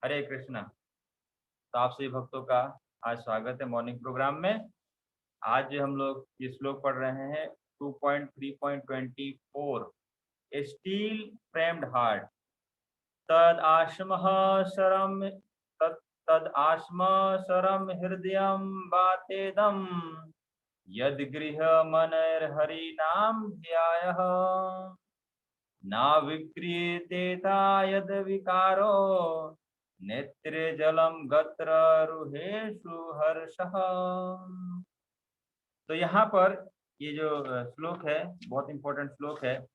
हरे कृष्णा। तो आप सभी भक्तों का आज स्वागत है मॉर्निंग प्रोग्राम में। आज हम लोग ये श्लोक पढ़ रहे हैं 2.3.24। स्टील फ्रेम्ड हार्ट तद आश्मः शरम तद आश्म शरम हृदयं बातेदम यद गृह मनर्हरि नाम ध्यायः ना विक्रियतेता यद विकारो नेत्रे जलम गत्र रुहेषु हर्षः। तो यहाँ पर ये जो श्लोक है बहुत इंपॉर्टेंट श्लोक है,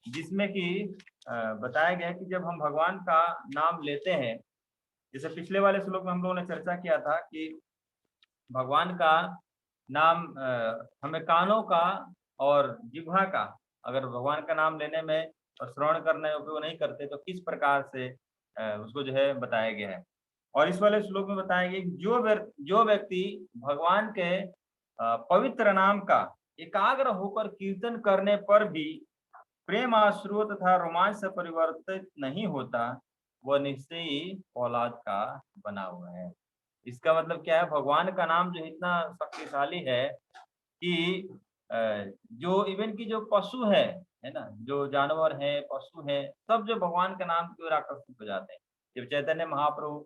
जिसमें कि बताया गया है कि जब हम भगवान का नाम लेते हैं, जैसे पिछले वाले श्लोक में हम लोगों ने चर्चा किया था कि भगवान का नाम हमें कानों का और जिह्वा का, अगर भगवान का नाम लेने में और श्रवण करने में उपयोग नहीं करते तो किस प्रकार से उसको जो है बताया गया है। और इस वाले श्लोक में बताया गया कि जो व्यक्ति भगवान के पवित्र नाम का एकाग्र होकर कीर्तन करने पर भी प्रेम आश्रु तथा रोमांच से परिवर्तित नहीं होता, वह निश्चय ही औलाद का बना हुआ है। इसका मतलब क्या है? भगवान का नाम जो इतना शक्तिशाली है कि जो इवन की जो पशु है ना, जो जानवर है, पशु है, सब जो भगवान के नाम की ओर आकर्षित हो जाते हैं। जब चैतन्य महाप्रभु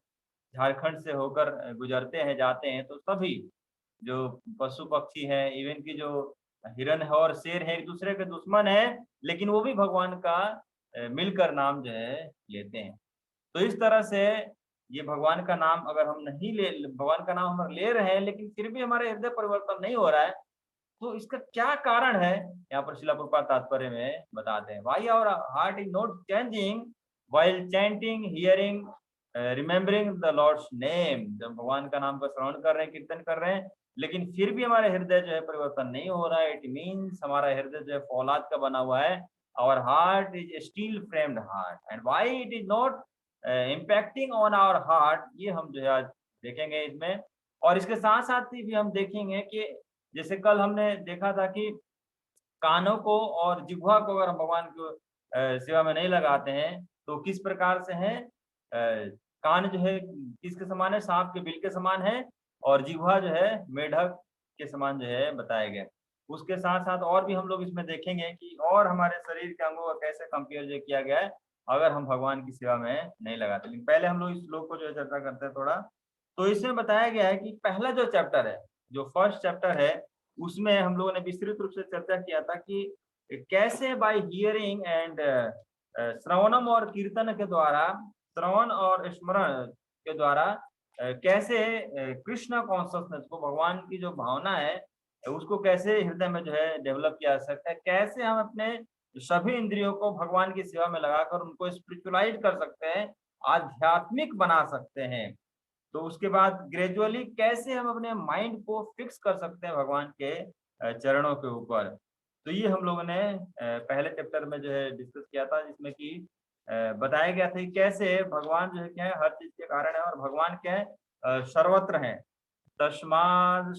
झारखंड से होकर गुजरते हैं, जाते हैं, तो सभी जो पशु पक्षी है, इवन की जो हिरन है और शेर है, एक दूसरे के दुश्मन है, लेकिन वो भी भगवान का मिलकर नाम जो है लेते हैं। तो इस तरह से ये भगवान का नाम अगर हम नहीं ले भगवान का नाम हम ले रहे हैं लेकिन फिर भी हमारे हृदय परिवर्तन नहीं हो रहा है, तो इसका क्या कारण है? यहाँ पर शिला प्रभुपाद तात्पर्य में बताते हैं, why our heart is not changing while chanting hearing remembering the lord's name. जब भगवान का नाम का श्रवण कर रहे हैं, कीर्तन कर रहे हैं, लेकिन फिर भी हमारे हृदय जो है परिवर्तन नहीं हो रहा है, इट मीन्स हमारा हृदय जो है फौलाद का बना हुआ है। Our heart is steel framed heart and why it is not impacting on our heart, ये हम जो है आज देखेंगे इसमें। और इसके साथ साथ ही भी हम देखेंगे कि जैसे कल हमने देखा था कि कानों को और जिह्वा को अगर हम भगवान को सेवा में नहीं लगाते हैं तो किस प्रकार से है। कान जो है किसके समान है? सांप के बिल के समान है, और जिह्वा जो है मेढक के समान जो है बताया गया। उसके साथ साथ और भी हम लोग इसमें देखेंगे कि और हमारे शरीर के अंगों का कैसे कंपेयर जो किया गया है अगर हम भगवान की सेवा में नहीं लगाते। लेकिन पहले हम लोग इस श्लोक को जो है चर्चा करते हैं थोड़ा। तो इसमें बताया गया है कि पहला जो चैप्टर है, जो फर्स्ट चैप्टर है, उसमें हम लोगों ने विस्तृत रूप से चर्चा किया था कि कैसे बाय हियरिंग एंड श्रवणम और कीर्तन के द्वारा, श्रवण और स्मरण के द्वारा कैसे कृष्ण कॉन्शसनेस को, भगवान की जो भावना है उसको कैसे हृदय में जो है डेवलप किया जा सकता है, कैसे हम अपने सभी इंद्रियों को भगवान की सेवा में लगाकर उनको स्पिरिचुअलाइज कर सकते हैं, आध्यात्मिक बना सकते हैं। तो उसके बाद ग्रेजुअली कैसे हम अपने माइंड को फिक्स कर सकते हैं भगवान के चरणों के ऊपर। तो ये हम लोगों ने पहले चैप्टर में जो है डिस्कस किया था, जिसमें कि बताया गया था कि कैसे भगवान जो है क्या है, हर चीज के कारण है, और भगवान क्या है? सर्वत्र है। तस्मात्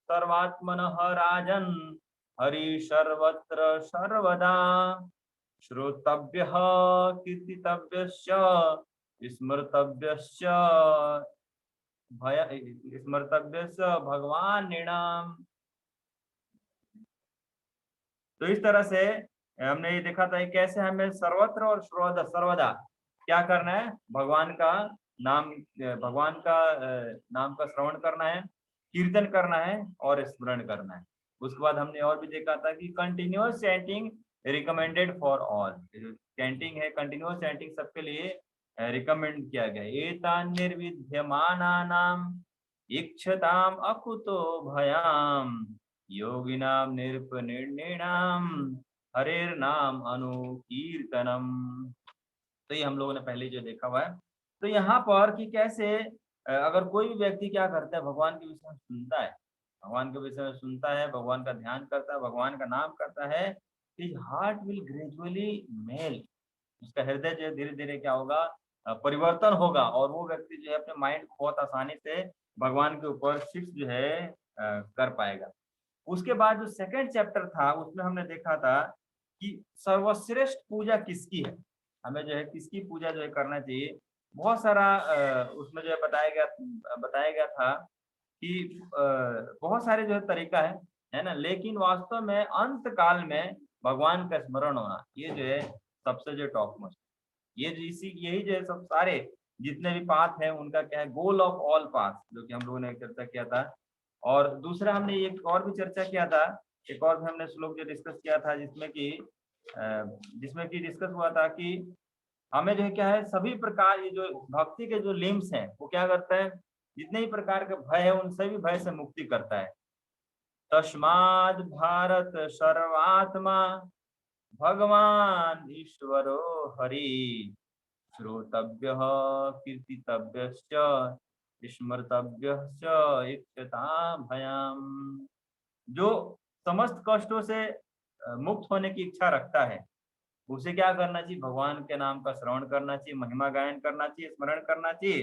सर्वात्मनः राजन् हरि सर्वत्र सर्वदा श्रोतव्यः कीर्तितव्यश्च स्मर्तव्यश्च भय स्मर्तव्यस्य भगवान नृणाम। तो इस तरह से हमने ये देखा था कि कैसे हमें सर्वत्र और सर्वदा क्या करना है? भगवान का नाम, भगवान का नाम का श्रवण करना है, कीर्तन करना है और स्मरण करना है। उसके बाद हमने और भी देखा था कि continuous chanting recommended for all. Chanting है, कंटिन्यूअस चैंटिंग सबके लिए रिकमेंड किया गया। एतान् निर्विद्यमानानां इक्षताम अकुतो भयाम योगिनाम निर्निर्णयनाम हरेर नाम अनुकीर्तनम। तो ये हम लोगों ने पहले जो देखा हुआ है। तो यहाँ पर कि कैसे अगर कोई भी व्यक्ति क्या करता है, भगवान के विषय में सुनता है, भगवान के विषय में सुनता है, भगवान का ध्यान करता है, भगवान का नाम करता है, his heart will gradually melt. उसका हृदय जो है धीरे धीरे क्या होगा? परिवर्तन होगा, और वो व्यक्ति जो है अपने माइंड को बहुत आसानी से भगवान के ऊपर शिफ्ट जो है कर पाएगा। उसके बाद जो सेकंड चैप्टर था उसमें हमने देखा था कि सर्वश्रेष्ठ पूजा किसकी है, हमें जो है किसकी पूजा जो है करना चाहिए। बहुत सारा उसमें जो है बताया गया था कि बहुत सारे जो है तरीका है ना, लेकिन वास्तव में अंत काल में भगवान का स्मरण होना ये जो है सबसे जो टॉप मोस्ट, ये जो इसी यही जो है सब सारे जितने भी पाथ है उनका क्या है, गोल ऑफ ऑल पाथ, जो कि हम लोगों ने चर्चा किया था। और दूसरा हमने एक और भी चर्चा किया था, एक और भी हमने श्लोक जो डिस्कस किया था जिसमें कि डिस्कस हुआ था कि हमें जो है क्या है, सभी प्रकार ये जो भक्ति के जो लिम्स हैं वो क्या करता है, जितने भी प्रकार के भय है उन सभी भय से मुक्ति करता है। तस्माद भारत सर्वात्मा भगवान ईश्वरो हरि श्रोतव्य कीर्तितव्यश्च स्मर्तव्यश्च इत्यता भयाम। जो समस्त कष्टों से मुक्त होने की इच्छा रखता है उसे क्या करना चाहिए, भगवान के नाम का श्रवण करना चाहिए, महिमा गायन करना चाहिए, स्मरण करना चाहिए।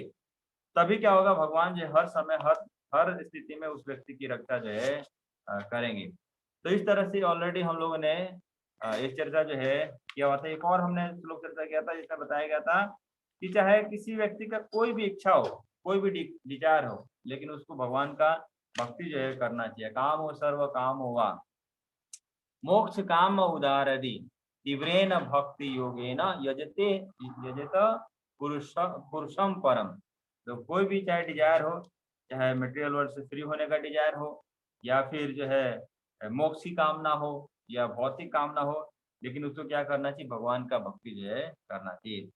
तभी क्या होगा, भगवान जो है हर समय हर हर स्थिति में उस व्यक्ति की रक्षा जो है करेंगे। तो इस तरह से ऑलरेडी हम लोगों ने ये चर्चा जो है किया हुआ था। एक और हमने श्लोक चर्चा किया था जिसमें बताया गया था कि चाहे किसी व्यक्ति का कोई भी इच्छा हो, कोई भी विचार हो, लेकिन उसको भगवान का भक्ति जो है करना चाहिए। काम हो सर्व काम होगा मोक्ष काम उदारदि तीव्रेन भक्ति योगेन यजते यजत पुरुषम परम। तो कोई भी चाहे डिजायर हो, चाहे मटेरियल वर्ल्ड से फ्री होने का डिजायर हो, या फिर जो है मोक्ष की कामना हो या भौतिक कामना हो, लेकिन उसको क्या करना चाहिए, भगवान का भक्ति जो है करना चाहिए।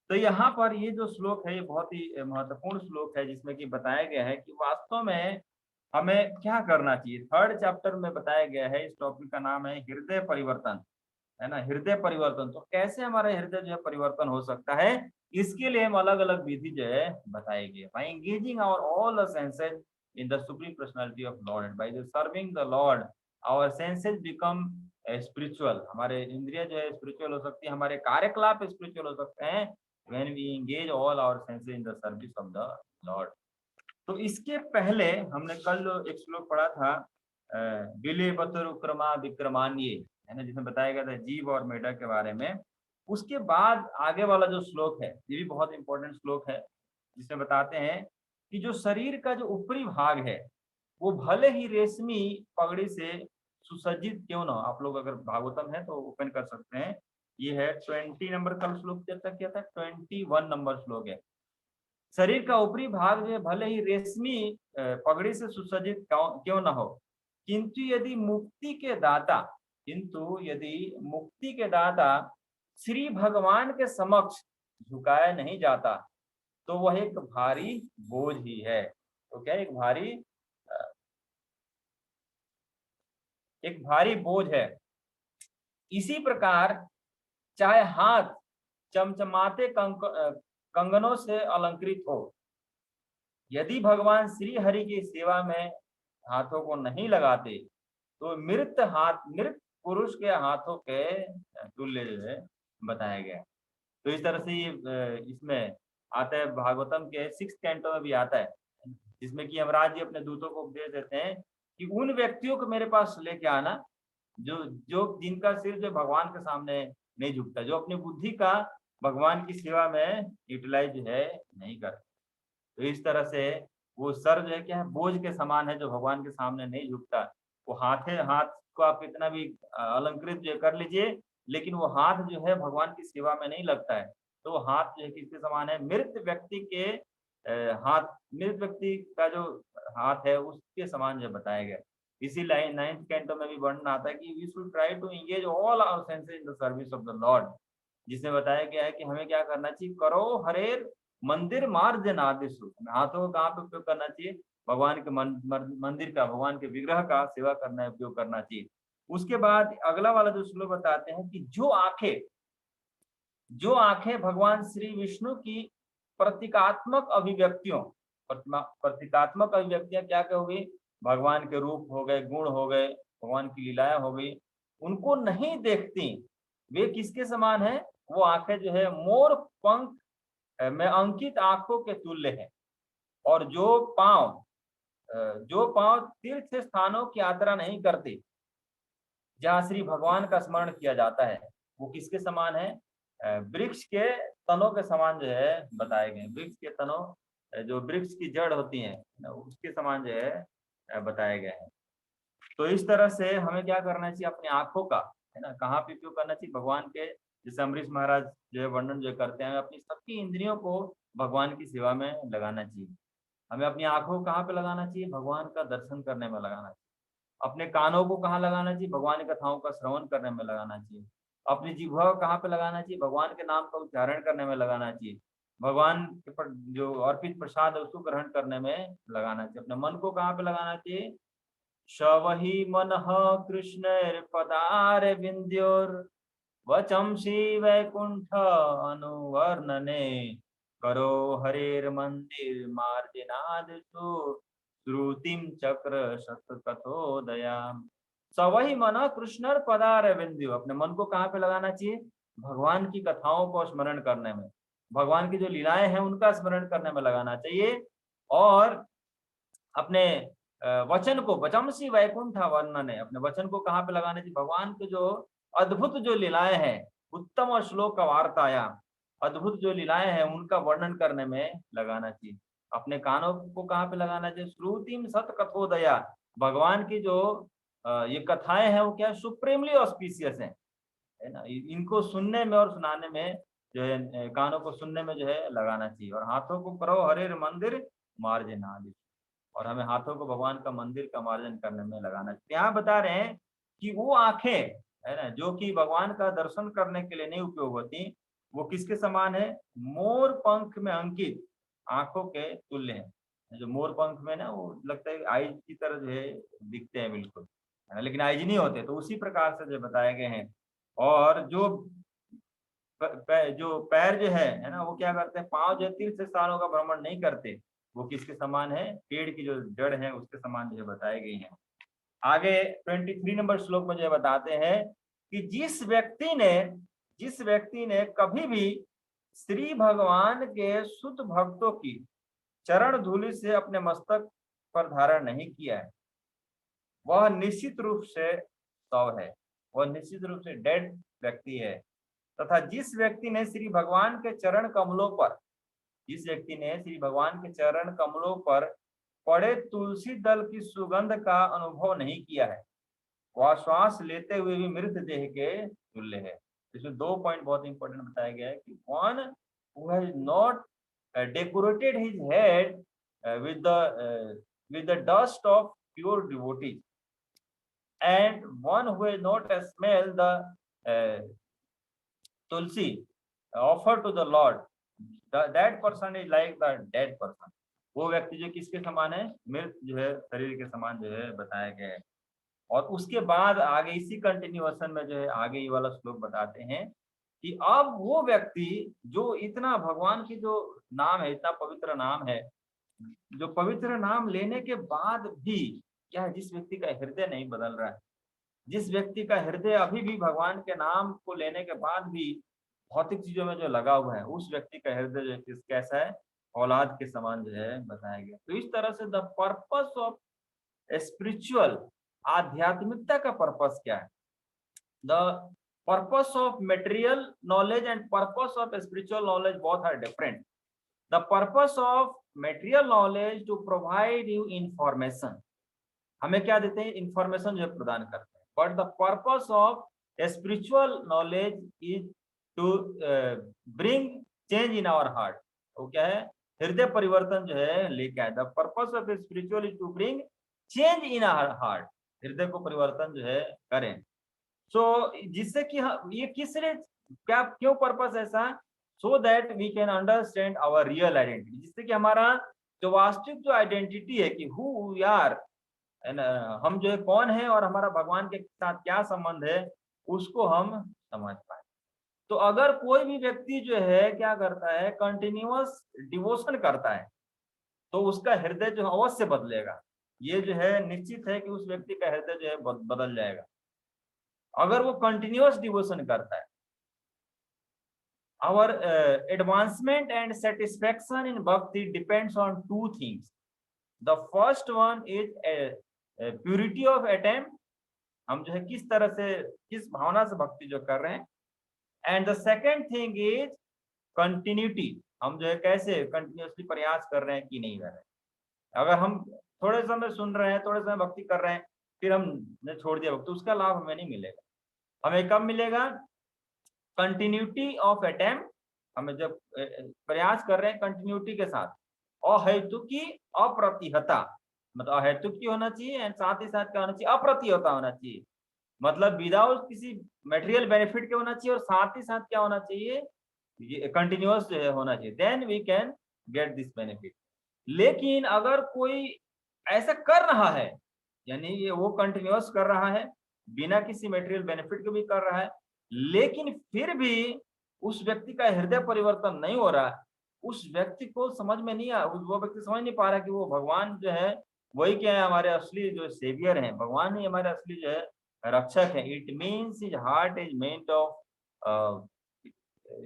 तो यहाँ पर ये जो श्लोक है ये बहुत ही महत्वपूर्ण श्लोक है, जिसमें कि बताया गया है कि वास्तव में हमें क्या करना चाहिए। थर्ड चैप्टर में बताया गया है, इस टॉपिक का नाम है हृदय परिवर्तन, है ना, हृदय परिवर्तन। तो कैसे हमारा हृदय जो है परिवर्तन हो सकता है, इसके लिए हम अलग अलग विधि जो है बताएंगे। By engaging our all the senses in the supreme personality of lord and by serving the lord our senses become spiritual. हमारे इंद्रिय जो है स्पिरिचुअल हो सकती है, हमारे कार्यकलाप स्पिरिचुअल हो सकते हैं when we engage all our senses in the service of the lord. तो इसके पहले हमने कल एक श्लोक पढ़ा था विले बतरुक्रमा विक्रमान्ये, है ना, जिसमें बताया गया था जीव और मेढक के बारे में। उसके बाद आगे वाला जो श्लोक है ये भी बहुत इंपॉर्टेंट श्लोक है, जिसमें बताते हैं कि जो शरीर का जो ऊपरी भाग है वो भले ही रेशमी पगड़ी से सुसज्जित क्यों ना हो। आप लोग अगर भागवतम है तो ओपन कर सकते हैं, ये है 20 नंबर का श्लोक चर्चा किया था, 21 नंबर श्लोक है। शरीर का ऊपरी भाग जो है भले ही रेशमी पगड़ी से सुसज्जित क्यों न हो, किंतु यदि मुक्ति के दाता श्री भगवान के समक्ष झुकाया नहीं जाता तो वह एक भारी बोझ ही है। तो क्या एक भारी बोझ है। इसी प्रकार चाहे हाथ चमचमाते कंगनों से अलंकृत हो, यदि भगवान श्री हरि की सेवा में हाथों को नहीं लगाते तो मृत पुरुष के हाथों के तुल्य जो है बताया गया। तो इस तरह से ये इसमें आता है, भागवतम के 6 कैंटो में भी आता है, जिसमें कि यमराज जी अपने दूतों को उपदेश देते हैं कि उन व्यक्तियों को मेरे पास लेके आना जो जो जिनका सिर जो भगवान के सामने नहीं झुकता, जो अपनी बुद्धि का भगवान की सेवा में यूटिलाइज है नहीं करते। तो इस तरह से वो सर जो है क्या है, बोझ के समान है, जो भगवान के सामने नहीं झुकता। वो हाथ को आप कितना भी अलंकृत जो कर लीजिए, लेकिन वो हाथ जो है भगवान की सेवा में नहीं लगता है। तो वो हाथ जो है किसके समान है, मृत व्यक्ति का जो हाथ है उसके समान जो बताया गया। इसी लाइन 9th कैंटो में भी वर्णन आता है कि we should try to engage all our senses in the service of the lord, जिसमें बताया गया है कि हमें क्या करना चाहिए, करो हरेर मंदिर मार्जनादिषु। हाथों को कहाँ पे उपयोग करना चाहिए, भगवान के मंदिर का, भगवान के विग्रह का सेवा करना है, उपयोग करना चाहिए। उसके बाद अगला वाला जो श्लोक बताते हैं कि जो आंखें भगवान श्री विष्णु की प्रतीकात्मक अभिव्यक्तियों, प्रतीकात्मक अभिव्यक्तियां क्या क्या हो गई, भगवान के रूप हो गए, गुण हो गए, भगवान की लीलाएं हो गई, उनको नहीं देखती, वे किसके समान है, वो आंखें जो है मोर पंख में अंकित आंखों के तुल्य है। और जो पांव तीर्थ स्थानों की यात्रा नहीं करते, जहाँ श्री भगवान का स्मरण किया जाता है, वो किसके समान है, वृक्ष के तनों के समान जो है बताए गए। वृक्ष के तनों जो वृक्ष की जड़ होती है ना, उसके समान जो है बताए गए हैं। तो इस तरह से हमें क्या करना चाहिए, अपनी आंखों का है ना कहाँ पे उपयोग करना चाहिए, भगवान के, जैसे अमरीश महाराज जो है वर्णन जो करते हैं, अपनी सबकी इंद्रियों को भगवान की सेवा में लगाना चाहिए। हमें अपनी आंखों को कहाँ पे लगाना चाहिए, भगवान का दर्शन करने में लगाना चाहिए। अपने कानों को कहाँ लगाना चाहिए, भगवान की कथाओं का श्रवण करने में लगाना चाहिए। अपनी जिह्वा को कहाँ पे लगाना चाहिए, भगवान के नाम का उच्चारण करने में लगाना चाहिए। भगवान के पर जो अर्पित प्रसाद है उसको ग्रहण करने में लगाना चाहिए। अपने मन को कहाँ पे लगाना चाहिए, शवहि मनः कृष्णैर्पदारविन्द्योर्वचंसि वैकुंठ अनुवर्णने करो हरेर्मन्दिरमार्जनादिषु श्रुतिं चक्र शतकथोदयाम्। सवहि मन कृष्णर पदारविंद्यो, अपने मन को कहाँ पे लगाना चाहिए, भगवान की कथाओं को स्मरण करने में, भगवान की जो लीलाएं हैं उनका स्मरण करने में लगाना चाहिए। और अपने वचन को वचमसी वैकुंठ वर्णन है, अपने वचन को कहाँ पे लगाना चाहिए, भगवान के जो अद्भुत जो लीलाएं हैं, उत्तम श्लोक वार्ताया, अद्भुत जो लीलाएं हैं उनका वर्णन करने में लगाना चाहिए। अपने कानों को कहाँ पे लगाना चाहिए, श्रुतिम सत कथोदया, भगवान की जो ये कथाएं हैं वो क्या सुप्रीमली ऑस्पिशियस है ना, इनको सुनने में और सुनाने में जो है, कानों को सुनने में जो है लगाना चाहिए। और हाथों को करो हरे मंदिर मार्जनादि, और हमें हाथों को भगवान का मंदिर का मार्जन करने में लगाना चाहिए। यहाँ बता रहे हैं कि वो आंखें है ना जो कि भगवान का दर्शन करने के लिए नहीं उपयोग होती, वो किसके समान है, मोर पंख में अंकित आंखों के तुल्य है। जो मोर पंख में ना वो लगता है आइज की तरह जो है दिखते हैं बिल्कुल, है ना, लेकिन आइज नहीं होते। तो उसी प्रकार से जो बताए गए हैं। और जो जो पैर जो है ना वो क्या करते हैं, पांव जो तीर्थ स्थानों का भ्रमण नहीं करते, वो किसके समान है, पेड़ की जो जड़ है उसके समान जो बताई गई है। आगे 23 नंबर श्लोक में जो बताते हैं कि जिस व्यक्ति ने कभी भी श्री भगवान के शुद्ध भक्तों की चरण धूलि से अपने मस्तक पर धारण नहीं किया है, वह निश्चित रूप से शव है, वह निश्चित रूप से डेड व्यक्ति है। तथा जिस व्यक्ति ने श्री भगवान के चरण कमलों पर, जिस व्यक्ति ने श्री भगवान के चरण कमलों पर पड़े तुलसी दल की सुगंध का अनुभव नहीं किया है, वह श्वास लेते हुए भी मृत देह के तुल्य है। इसमें 2 पॉइंट बहुत इंपॉर्टेंट बताया गया है कि one who has not decorated his head with the dust of pure devotees, and one who has not smelled the tulsi offered to the Lord, that person is like the dead person। वो व्यक्ति जो किसके समान है, मृत जो है शरीर के समान जो है बताया गया है। और उसके बाद आगे इसी कंटिन्यूएशन में जो है आगे ये वाला श्लोक बताते हैं कि अब वो व्यक्ति जो इतना भगवान की जो नाम है, इतना पवित्र नाम है, जो पवित्र नाम लेने के बाद भी क्या है, जिस व्यक्ति का हृदय नहीं बदल रहा है, जिस व्यक्ति का हृदय अभी भी भगवान के नाम को लेने के बाद भी भौतिक चीजों में जो लगा हुआ है, उस व्यक्ति का हृदय जो कैसा है, औलाद के समान जो है बताया गया। तो इस तरह से द पर्पस ऑफ स्पिरिचुअल, आध्यात्मिकता का पर्पस क्या है, the purpose of material knowledge and purpose of spiritual knowledge both are different. The purpose of material knowledge to provide you information, हमें क्या देते हैं, इंफॉर्मेशन जो प्रदान करते हैं। But the purpose of spiritual knowledge is to bring change in our heart, वो क्या है, हृदय परिवर्तन जो है लेके आए। The purpose of spiritual is to bring change in our heart, हृदय को परिवर्तन जो है करें। सो जिससे कि ये किस लिए, क्या क्यों पर्पस ऐसा, so that we can understand our real identity, जिससे कि हमारा जो वास्तविक जो आइडेंटिटी है कि हु वी आर, हम जो है कौन है और हमारा भगवान के साथ क्या संबंध है, उसको हम समझ पाए। तो अगर कोई भी व्यक्ति जो है क्या करता है, कंटिन्यूअस डिवोशन करता है, तो उसका हृदय जो अवश्य बदलेगा। ये जो है निश्चित है कि उस व्यक्ति का हृदय जो है बदल जाएगा अगर वो कंटिन्यूअस डिवोशन करता है। Our advancement and satisfaction in bhakti depends on two things. The first one is purity of attempt, हम जो है किस तरह से, किस भावना से भक्ति जो कर रहे हैं, and the second thing is continuity. हम जो है कैसे कंटिन्यूसली प्रयास कर रहे हैं कि नहीं कर रहे हैं। अगर हम थोड़े समय सुन रहे हैं, थोड़े समय भक्ति कर रहे हैं, फिर हमने छोड़ दिया भक्ति, तो उसका लाभ हमें नहीं मिलेगा। हमें कब मिलेगा? Continuity of attempt. हमें जब प्रयास कर रहे हैं कंटिन्यूटी के साथ, अहेतुकी अप्रतिहता, मतलब अहेतुकी होना चाहिए एंड साथ ही साथ क्या होना चाहिए? अप्रतिहता होना चाहिए। मतलब विदाउट किसी मटेरियल बेनिफिट के होना चाहिए और साथ ही साथ क्या होना चाहिए? ये कंटिन्यूअस होना चाहिए, then we can get this benefit. लेकिन अगर कोई ऐसा कर रहा है, यानी ये वो कंटिन्यूअस कर रहा है बिना किसी मटेरियल बेनिफिट के भी कर रहा है, लेकिन फिर भी उस व्यक्ति का हृदय परिवर्तन नहीं हो रहा है, उस व्यक्ति को समझ में नहीं आ, वो व्यक्ति समझ नहीं पा रहा कि वो भगवान जो है वही क्या है, हमारे असली जो सेवियर हैं, भगवान ही हमारे असली जो है रक्षक है। It means his heart is meant of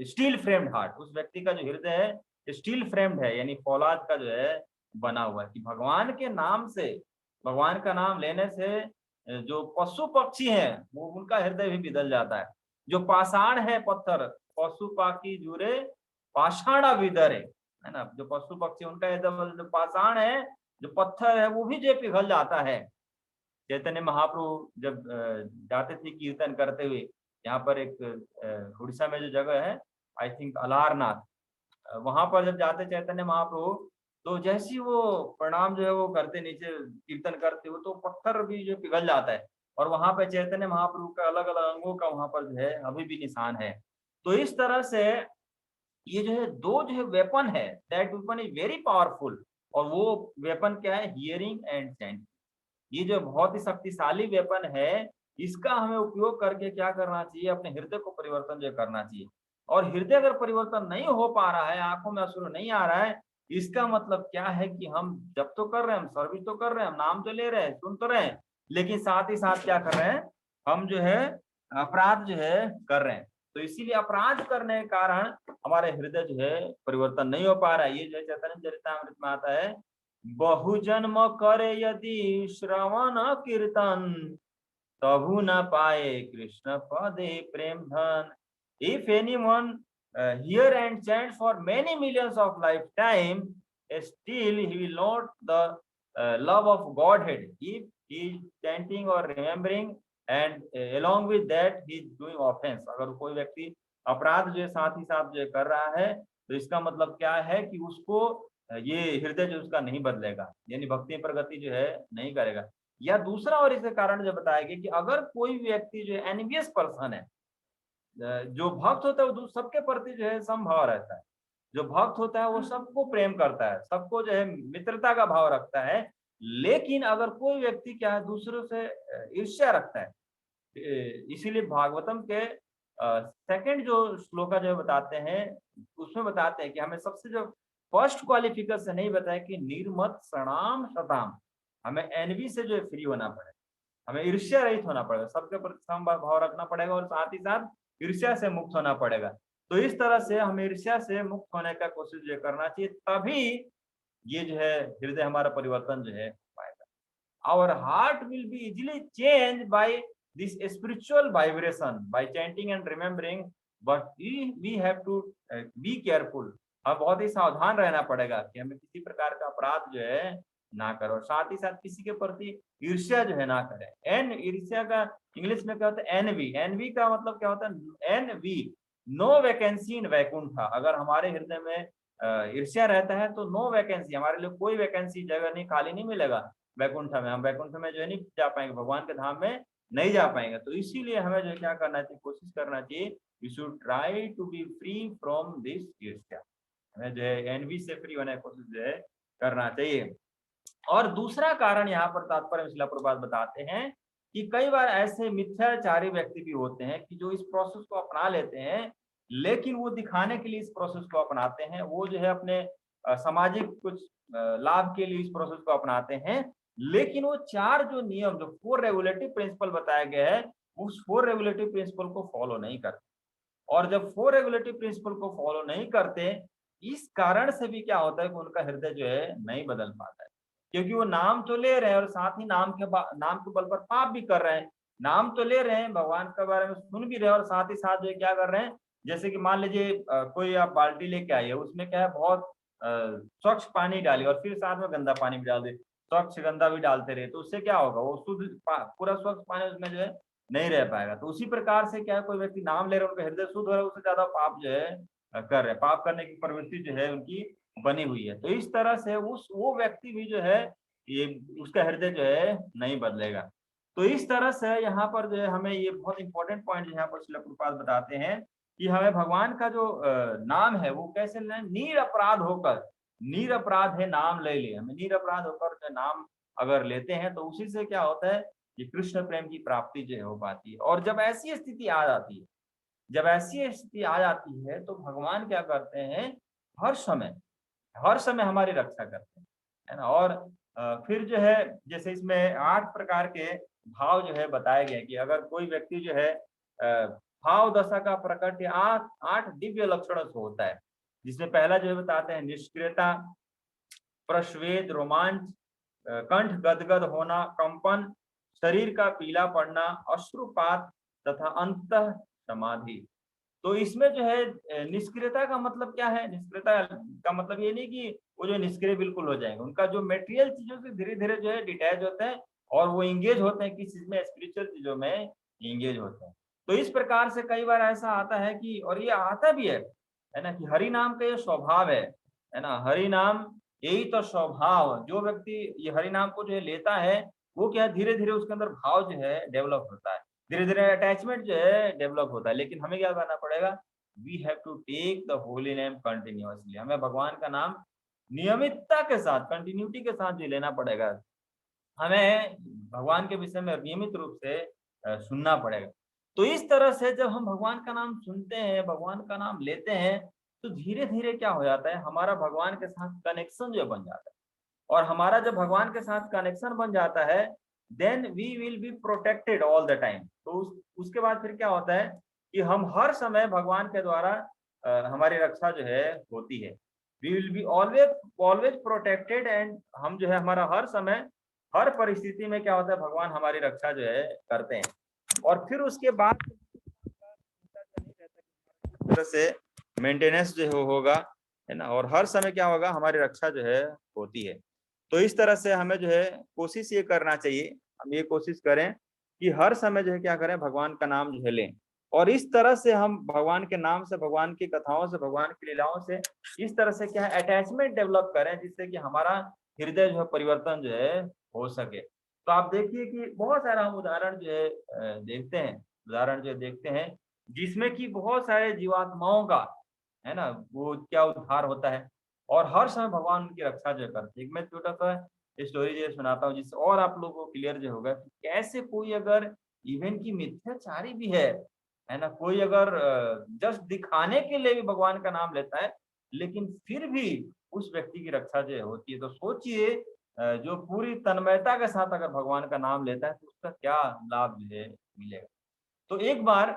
steel framed heart. उस व्यक्ति का जो हृदय है स्टील फ्रेम्ड है, यानी फौलाद का जो है बना हुआ है, कि भगवान के नाम से, भगवान का नाम लेने से जो पशु पक्षी हैं वो उनका हृदय भी बदल जाता है। जो पाषाण है पत्थर, पशु पाखी जुरे पाषाणा विदरे, है ना, जो पशु पक्षी उनका हृदय जो पाषाण है, जो पत्थर है, वो भी जो पिघल जाता है। चैतन्य महाप्रभु जब जाते थे कीर्तन करते हुए, यहाँ पर एक उड़ीसा में जो जगह है, आई थिंक अलारनाथ, वहां पर जब जाते चैतन्य महाप्रभु, तो जैसी वो प्रणाम जो है वो करते, नीचे कीर्तन करते हो, तो पत्थर भी जो पिघल जाता है, और वहां पर चैतन्य महाप्रभु का अलग अलग अंगों का वहां पर जो है अभी भी निशान है। तो इस तरह से ये जो है दो जो है वेपन है, that weapon is very powerful. और वो वेपन क्या है? Hearing and sense. ये जो बहुत ही शक्तिशाली वेपन है, इसका हमें उपयोग करके क्या करना चाहिए? अपने हृदय को परिवर्तन जो करना चाहिए। और हृदय अगर परिवर्तन नहीं हो पा रहा है, आंखों में अश्रु नहीं आ रहा है, इसका मतलब क्या है कि हम जब तो कर रहे हैं, हम सर्विस तो कर रहे हैं, हम नाम तो ले रहे हैं, सुन तो रहे हैं, लेकिन साथ ही साथ क्या कर रहे हैं? हम जो है अपराध जो है कर रहे हैं। तो इसीलिए अपराध करने के कारण हमारे हृदय जो है परिवर्तन नहीं हो पा रहा है। ये जो चैतन्य चरितामृत में आता है, बहुजन्म करे यदि श्रवण कीर्तन, तभु न पाए कृष्ण पदे प्रेम धन। If anyone hear and chant for many millions of lifetime, still he will not the love of Godhead if he is chanting or remembering, and along with that he is doing offense। अगर कोई व्यक्ति अपराध जो है साथ ही साथ जो है कर रहा है, तो इसका मतलब क्या है कि उसको ये हृदय जो उसका नहीं बदलेगा, यानी भक्ति प्रगति जो है नहीं करेगा। या दूसरा और इसके कारण जो बताया गया कि अगर कोई व्यक्ति जो है एनवियस पर्सन है, जो भक्त होता है वो सबके प्रति जो है समभाव रहता है। जो भक्त होता है वो सबको प्रेम करता है, सबको जो है मित्रता का भाव रखता है। लेकिन अगर कोई व्यक्ति क्या है, दूसरों से ईर्ष्या रखता है, इसीलिए भागवतम के सेकंड जो श्लोका जो बताते हैं, उसमें बताते हैं कि हमें सबसे जो फर्स्ट क्वालिफिकेशन नहीं बताया कि निर्मत सणाम शताम, हमें एनवी से जो है फ्री होना पड़ेगा, हमें ईर्ष्या रहित होना पड़ेगा, सबके प्रति समभाव रखना पड़ेगा, और साथ ही साथ ईर्ष्या से मुक्त होना पड़ेगा। तो इस तरह से हमें ईर्ष्या से मुक्त होने का कोशिश जो करना चाहिए, तभी ये जो है हृदय हमारा परिवर्तन जो है पाएगा। Our heart will be easily changed by this spiritual vibration by chanting and remembering, but we have to be careful। अब बहुत ही सावधान रहना पड़ेगा कि हमें किसी प्रकार का अपराध जो है ना करो, साथ ही साथ किसी के प्रति ईर्ष्या जो है ना करें। एन ईर्ष्या का इंग्लिश में क्या होता है? एनवी। एनवी का मतलब क्या होता है? Envy, no vacancy in Vaikuntha. अगर हमारे हृदय में ईर्ष्या रहता है तो नो वैकेंसी, हमारे लिए कोई वैकेंसी जगह नहीं, खाली नहीं मिलेगा वैकुंठ में। हम वैकुंठ में जो है नहीं जा पाएंगे, भगवान के धाम में नहीं जा पाएंगे। तो इसीलिए हमें जो क्या करना चाहिए, कोशिश करना चाहिए, we should try to be free from this ईर्ष्या। हमें जो है एनवी से फ्री होने की कोशिश जो है करना चाहिए। और दूसरा कारण यहाँ पर तात्पर्य शिला प्रभुपाद बताते हैं कि कई बार ऐसे मिथ्याचारी व्यक्ति भी होते हैं कि जो इस प्रोसेस को अपना लेते हैं, लेकिन वो दिखाने के लिए इस प्रोसेस को अपनाते हैं, वो जो है अपने सामाजिक कुछ लाभ के लिए इस प्रोसेस को अपनाते हैं, लेकिन वो चार जो नियम, जो 4 रेगुलेटिव प्रिंसिपल बताया गया है, उस 4 रेगुलेटिव प्रिंसिपल को फॉलो नहीं करते। और जब 4 रेगुलेटिव प्रिंसिपल को फॉलो नहीं करते, इस कारण से भी क्या होता है कि उनका हृदय जो है नहीं बदल पाता है, क्योंकि वो नाम तो ले रहे हैं और साथ ही नाम के बल पर पाप भी कर रहे हैं। नाम तो ले रहे हैं, भगवान के बारे में सुन भी रहे हैं, और साथ ही साथ जो क्या कर रहे हैं, जैसे कि मान लीजिए कोई आप बाल्टी लेके आइए, उसमें क्या है बहुत स्वच्छ पानी डालिए और फिर साथ में गंदा पानी भी डाल दे, स्वच्छ गंदा भी डालते रहे, तो उससे क्या होगा, वो शुद्ध पूरा स्वच्छ पानी उसमें जो है नहीं रह पाएगा। तो उसी प्रकार से क्या है, कोई व्यक्ति नाम ले रहा है, उनका हृदय शुद्ध हो रहा है, उससे ज्यादा पाप जो है कर रहे, पाप करने की प्रवृत्ति जो है उनकी बनी हुई है। तो इस तरह से उस वो व्यक्ति भी जो है ये उसका हृदय जो है नहीं बदलेगा। तो इस तरह से यहाँ पर जो है हमें ये बहुत इंपॉर्टेंट पॉइंट यहाँ पर श्रील प्रभुपाद बताते हैं कि हमें भगवान का जो नाम है वो कैसे लें, निरपराध होकर, निरपराध है नाम ले लिए, हमें निरपराध होकर जो नाम अगर लेते हैं तो उसी से क्या होता है कि कृष्ण प्रेम की प्राप्ति जो है हो पाती है। और जब ऐसी स्थिति आ जाती है, जब ऐसी स्थिति आ जाती है तो भगवान क्या करते हैं, हर समय, हर समय हमारी रक्षा करते हैं, है ना। और फिर जो है जैसे इसमें 8 प्रकार के भाव जो है बताए गए कि अगर कोई व्यक्ति जो है भाव दशा का प्रकट 8 दिव्य लक्षणों से होता है, जिसमें पहला जो है बताते हैं निष्क्रियता, प्रश्वेद, रोमांच, कंठ गदगद होना, कंपन, शरीर का पीला पड़ना, अश्रुपात तथा अंतः समाधि। तो इसमें जो है निष्क्रियता का मतलब क्या है, निष्क्रियता का मतलब ये नहीं कि वो जो निष्क्रिय बिल्कुल हो जाएंगे, उनका जो मेटेरियल चीजों से धीरे धीरे जो है डिटैच होते हैं और वो इंगेज होते हैं किस चीज में, स्पिरिचुअल चीजों में इंगेज होते हैं। तो इस प्रकार से कई बार ऐसा आता है कि, और ये आता भी है ना, कि हरि नाम का ये स्वभाव है ना, हरि नाम यही तो स्वभाव, जो व्यक्ति ये हरि नाम को जो है लेता है वो क्या धीरे धीरे उसके अंदर भाव जो है डेवलप होता है, धीरे धीरे अटैचमेंट जो है डेवलप होता है। लेकिन हमें क्या करना पड़ेगा, we have to take the holy name continuously, हमें भगवान का नाम नियमितता के साथ, कंटिन्यूटी के साथ जो लेना पड़ेगा, हमें भगवान के विषय में नियमित रूप से सुनना पड़ेगा। तो इस तरह से जब हम भगवान का नाम सुनते हैं, भगवान का नाम लेते हैं, तो धीरे धीरे क्या हो जाता है, हमारा भगवान के साथ कनेक्शन जो बन जाता है। और हमारा जब भगवान के साथ कनेक्शन बन जाता है, then we will be protected all the time. तो उसके बाद फिर क्या होता है कि हम हर समय भगवान के द्वारा हमारी रक्षा जो है होती है। We will be always always protected, and हम जो है हमारा हर समय, हर परिस्थिति में क्या होता है, भगवान हमारी रक्षा जो है करते हैं। और फिर उसके बाद तरह से मेंटेनेंस जो होगा, है ना, और हर समय क्या होगा, हमारी रक्षा जो है होती है। तो इस तरह से हमें जो है कोशिश ये करना चाहिए, हम ये कोशिश करें कि हर समय जो है क्या करें, भगवान का नाम जो है लें। और इस तरह से हम भगवान के नाम से, भगवान की कथाओं से, भगवान की लीलाओं से इस तरह से क्या है अटैचमेंट डेवलप करें, जिससे कि हमारा हृदय जो है परिवर्तन जो है हो सके। तो आप देखिए कि बहुत सारा हम उदाहरण जो है देखते हैं, उदाहरण जो देखते हैं जिसमें कि बहुत सारे जीवात्माओं का, है ना, वो क्या उद्धार होता है, और हर समय भगवान उनकी रक्षा जो करते हैं। मैं छोटा सा स्टोरी जो सुनाता हूँ, जिससे और आप लोगों को क्लियर जो होगा कि कैसे कोई अगर इवन की मिथ्याचारी भी है ना, कोई अगर जस्ट दिखाने के लिए भी भगवान का नाम लेता है, लेकिन फिर भी उस व्यक्ति की रक्षा जो होती है। तो सोचिए जो पूरी तन्मयता के साथ अगर भगवान का नाम लेता है तो उसका क्या लाभ जो है मिलेगा। तो एक बार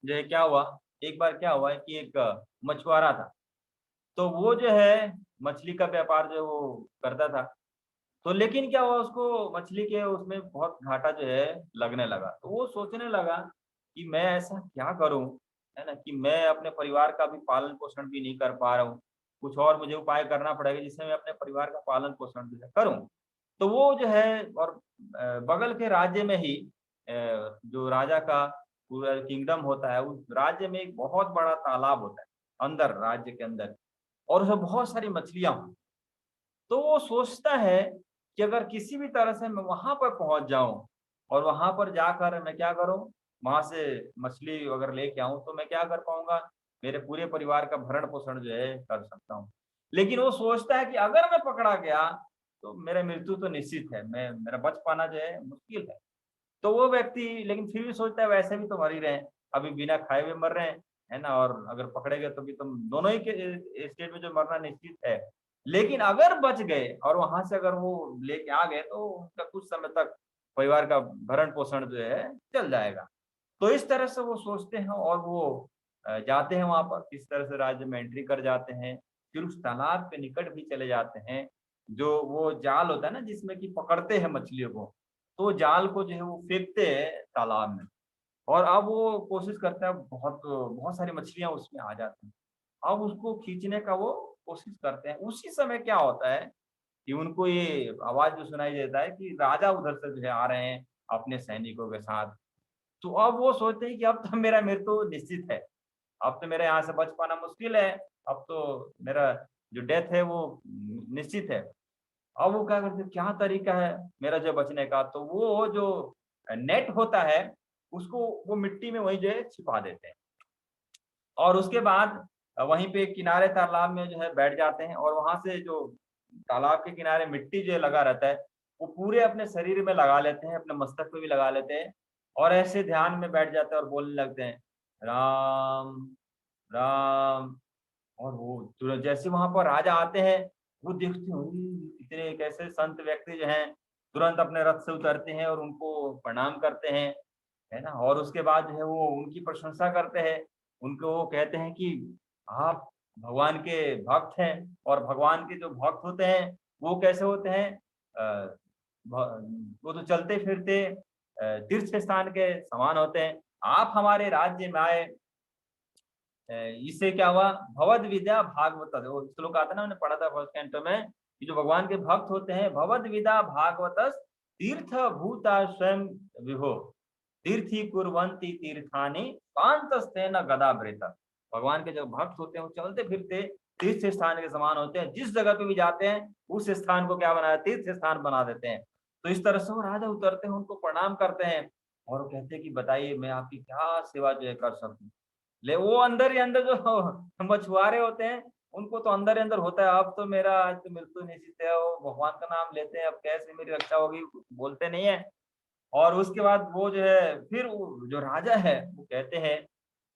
जो है क्या हुआ, एक बार क्या हुआ कि एक मछुआरा था, तो वो जो है मछली का व्यापार जो वो करता था। तो लेकिन क्या हुआ, उसको मछली के उसमें बहुत घाटा जो है लगने लगा। तो वो सोचने लगा कि मैं ऐसा क्या करूं, है ना, कि मैं अपने परिवार का भी पालन पोषण भी नहीं कर पा रहा हूँ, कुछ और मुझे उपाय करना पड़ेगा जिससे मैं अपने परिवार का पालन पोषण भी करूं। तो वो जो है, और बगल के राज्य में ही जो राजा का पूरा किंगडम होता है, उस राज्य में एक बहुत बड़ा तालाब होता है अंदर, राज्य के अंदर, और उसमें बहुत सारी मछलियां हों। तो वो सोचता है कि अगर किसी भी तरह से मैं वहां पर पहुंच जाऊं और वहां पर जाकर मैं क्या करूं, वहां से मछली अगर लेके आऊं तो मैं क्या कर पाऊंगा, मेरे पूरे परिवार का भरण पोषण जो है कर सकता हूँ। लेकिन वो सोचता है कि अगर मैं पकड़ा गया तो मेरा मृत्यु तो निश्चित है, मैं मेरा बच पाना जो है मुश्किल है। तो वो व्यक्ति लेकिन फिर भी सोचता है वैसे भी तो मर ही रहे हैं, अभी बिना खाए हुए मर रहे हैं, है ना, और अगर पकड़े गए तो भी तुम दोनों ही के स्टेट में जो मरना निश्चित है। लेकिन अगर बच गए और वहां से अगर वो लेके आ गए तो उनका कुछ समय तक परिवार का भरण पोषण जो है चल जाएगा। तो इस तरह से वो सोचते हैं और वो जाते हैं वहां पर, किस तरह से राज्य में एंट्री कर जाते हैं, फिर उस तालाब के निकट भी चले जाते हैं। जो वो जाल होता है ना जिसमें कि पकड़ते हैं मछलियों को, तो जाल को जो है वो फेंकते हैं तालाब में। और अब वो कोशिश करता है, बहुत बहुत सारी मछलियाँ उसमें आ जाती हैं। अब उसको खींचने का वो कोशिश करते हैं। उसी समय क्या होता है कि उनको ये आवाज़ जो सुनाई देता है कि राजा उधर से जो है आ रहे हैं अपने सैनिकों के साथ। तो अब वो सोचते हैं कि अब तो मेरा मृत्यु निश्चित है। अब तो मेरा यहाँ से बच पाना मुश्किल है। अब तो मेरा जो डेथ है वो निश्चित है। अब वो क्या करते हैं, क्या तरीका है मेरा जो बचने का? तो वो जो नेट होता है उसको वो मिट्टी में वहीं जो है छिपा देते हैं। और उसके बाद वहीं पे किनारे तालाब में जो है बैठ जाते हैं और वहां से जो तालाब के किनारे मिट्टी जो लगा रहता है वो पूरे अपने शरीर में लगा लेते हैं, अपने मस्तक पे भी लगा लेते हैं और ऐसे ध्यान में बैठ जाते हैं और बोलने लगते हैं, राम राम। और वो तुरंत जैसे वहां पर राजा आते हैं, वो देखते हैं, "अरे, इतने एक ऐसे संत व्यक्ति जो हैं तुरंत अपने रथ से उतरते हैं और उनको प्रणाम करते हैं, है ना? और उसके बाद जो है वो उनकी प्रशंसा करते हैं। उनको वो कहते हैं कि आप भगवान के भक्त हैं और भगवान के जो भक्त होते हैं, वो कैसे होते हैं? अ, भ वो तो चलते-फिरते तीर्थ स्थान के समान होते हैं। आप हमारे राज्य में आए, इससे क्या हुआ? भवद विद्या भागवत, वो श्लोक आता है ना, मैंने पढ़ा था फर्स्ट कैंटो में, कि जो भगवान के भक्त होते हैं, भवद विद्या भागवतस् तीर्थ भूता स्वयं विभो तीर्थी कुर्वन्ति तीर्थानि पांतस्तेन गदाभृत। भगवान के जो भक्त होते हैं वो चलते फिरते तीर्थ स्थान के समान होते हैं। जिस जगह पे भी जाते हैं उस स्थान को क्या बनाया? तीर्थ स्थान बना देते हैं। तो इस तरह से वो राजा उतरते हैं, उनको प्रणाम करते हैं और वो कहते हैं कि बताइए मैं आपकी क्या सेवा जो है कर सकूं। ले वो अंदर ही अंदर जो मछुआरे होते हैं, उनको तो अंदर ही अंदर होता है, अब तो मेरा आज तो मृत्यु निश्चित है, वो भगवान का नाम लेते हैं, अब कैसे मेरी रक्षा होगी, बोलते नहीं है। और उसके बाद वो जो है फिर वो जो राजा है वो कहते हैं,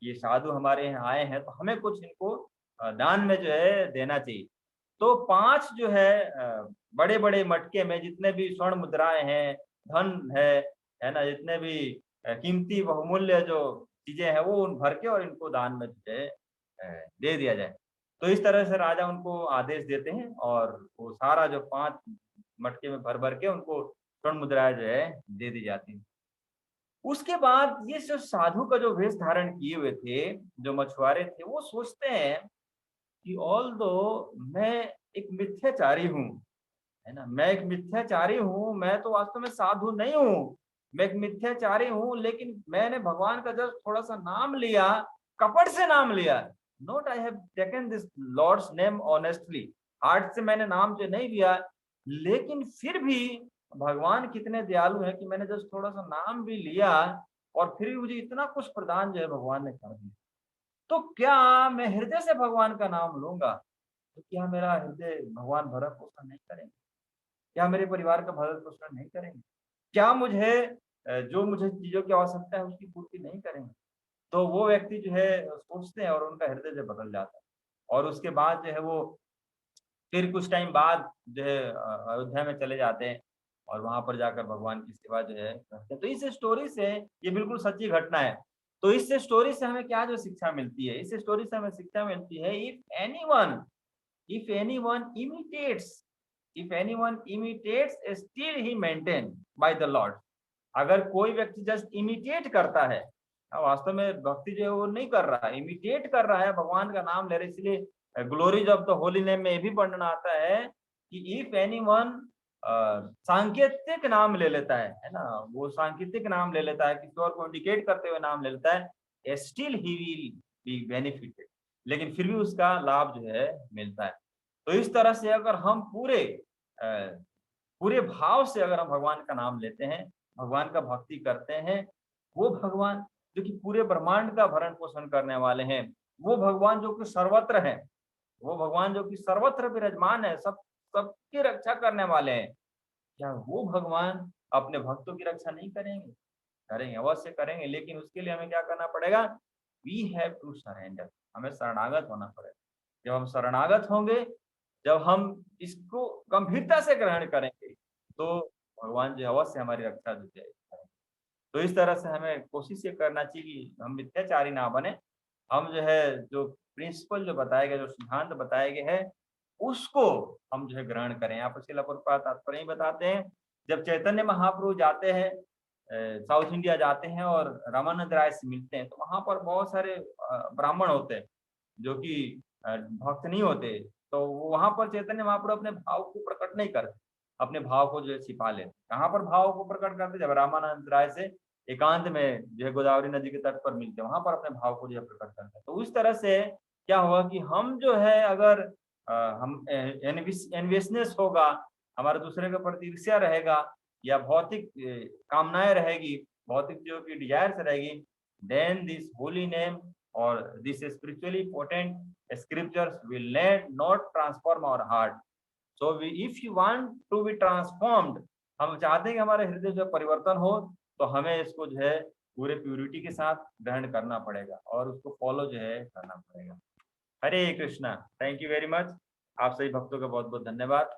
ये साधु हमारे यहाँ आए हैं तो हमें कुछ इनको दान में जो है देना चाहिए। तो 5 जो है बड़े-बड़े मटके में जितने भी स्वर्ण मुद्राएँ हैं, धन है ना? जितने भी कीमती बहुमूल्य जो चीज़ें हैं वो उन भर के और इनको दान में जो है दे दिया जाए। तो इस तरह से राजा उनको आदेश देते हैं और वो सारा जो 5 मटके में भर-भर के उनको स्वर्ण मुद्राएँ जो है दे दी जाती हैं। उसके बाद ये जो साधु का जो वेश धारण किए हुए थे, जो मछुआरे थे, वो सोचते हैं कि ऑल्दो मैं एक मिथ्याचारी हूँ, है ना? मैं एक मिथ्याचारी हूँ, मैं तो वास्तव में साधु नहीं हूँ। मैं एक मिथ्याचारी हूँ, लेकिन मैंने भगवान का जस्ट थोड़ा-सा नाम लिया, कपट से नाम लिया। Not I have taken this lord's name honestly. Heart से मैंने नाम जो नहीं लिया, लेकिन फिर भी भगवान कितने दयालु हैं कि मैंने जस्ट थोड़ा-सा नाम भी लिया और फिर भी मुझे इतना कुछ प्रदान जो है भगवान ने कर दिया। तो क्या मैं हृदय से भगवान का नाम लूँगा, तो क्या मेरा हृदय भगवान भरण-पोषण नहीं करेंगे? क्या मेरे परिवार का भरण-पोषण नहीं करेंगे? क्या मुझे जो मुझे चीज़ों की आवश्यकता है उसकी पूर्ति नहीं करेंगे? तो वो व्यक्ति जो है सोचते हैं और उनका हृदय जो बदल जाता है। और उसके बाद जो है वो फिर कुछ टाइम बाद जो है अयोध्या में चले जाते हैं और वहाँ पर जाकर भगवान की सेवा जो है करते हैं। तो इस स्टोरी से, ये बिल्कुल सच्ची घटना है। तो इस स्टोरी से हमें क्या जो शिक्षा मिलती है? इस स्टोरी से हमें शिक्षा मिलती है, if anyone imitates if anyone imitates still he maintain by the Lord। अगर कोई व्यक्ति जस्ट इमिटेट करता है, वास्तव में भक्ति जो है वो नहीं कर रहा है, इमिटेट कर रहा है, भगवान का नाम ले रहा है, इसलिए glories of the holy name में ये भी वर्णन आता है कि इफ एनीवन सांकेतिक नाम ले लेता है ना? वो सांकेतिक नाम ले लेता है, किसी और को इंडिकेट करते हुए नाम ले लेता है, still he will be benefited, लेकिन फिर भी उसका लाभ जो है मिलता है। तो इस तरह से अगर हम अ, पूरे भाव से अगर हम भगवान का नाम लेते हैं, भगवान का भक्ति करते हैं, वो भगवान जो कि पूरे ब्रह्मांड का भरण-पोषण करने वाले हैं, वो भगवान जो कि सर्वत्र हैं, वो भगवान जो कि सर्वत्र विराजमान है, सबकी रक्षा करने वाले हैं, क्या वो भगवान अपने भक्तों की रक्षा नहीं करेंगे? करेंगे, अवश्य करेंगे, लेकिन उसके लिए हमें क्या करना पड़ेगा? वी हैव टू सरेंडर, हमें शरणागत होना पड़ेगा। जब हम शरणागत होंगे, जब हम इसको गंभीरता से ग्रहण करेंगे, तो भगवान जो है अवश्य हमारी रक्षा जो है करेंगे। तो इस तरह से हमें कोशिश ये करना चाहिए कि हम मिथ्याचारी ना बने। हम जो है जो प्रिंसिपल जो बताए गए, जो सिद्धांत बताए गए हैं, उसको हम जो है ग्रहण करें। यहाँ पर श्रील प्रभुपाद तात्पर्य ही बताते हैं, जब चैतन्य महाप्रभु जाते हैं साउथ इंडिया जाते हैं और रामानंद राय से मिलते हैं, तो वहां पर बहुत सारे ब्राह्मण होते हैं जो कि भक्त नहीं होते, तो वो वहां पर चैतन्य महाप्रभु अपने भाव को प्रकट नहीं करते, अपने भाव को जो है छिपा लेते। कहाँ पर भाव को प्रकट करते? जब रामानंद राय से एकांत में जो है गोदावरी नदी के तट पर मिलते हैं, वहां पर अपने भाव को जो है प्रकट करते हैं। तो उस तरह से क्या हुआ कि हम जो है अगर हम एनविशनेस होगा, हमारे दूसरे के प्रति ईर्ष्या रहेगा, या भौतिक कामनाएं रहेगी, भौतिक चीजों की डिजायर्स रहेगी, देन दिस होली नेम और this spiritually potent scriptures will not transform our heart. So we if you want to be transformed, हम चाहते हैं कि हमारे हृदय जो परिवर्तन हो, तो हमें इसको जो है पूरे प्यूरिटी के साथ ग्रहण करना पड़ेगा और उसको फॉलो जो है करना पड़ेगा। Hare Krishna. Thank you very much. आप सभी भक्तों का बहुत बहुत धन्यवाद।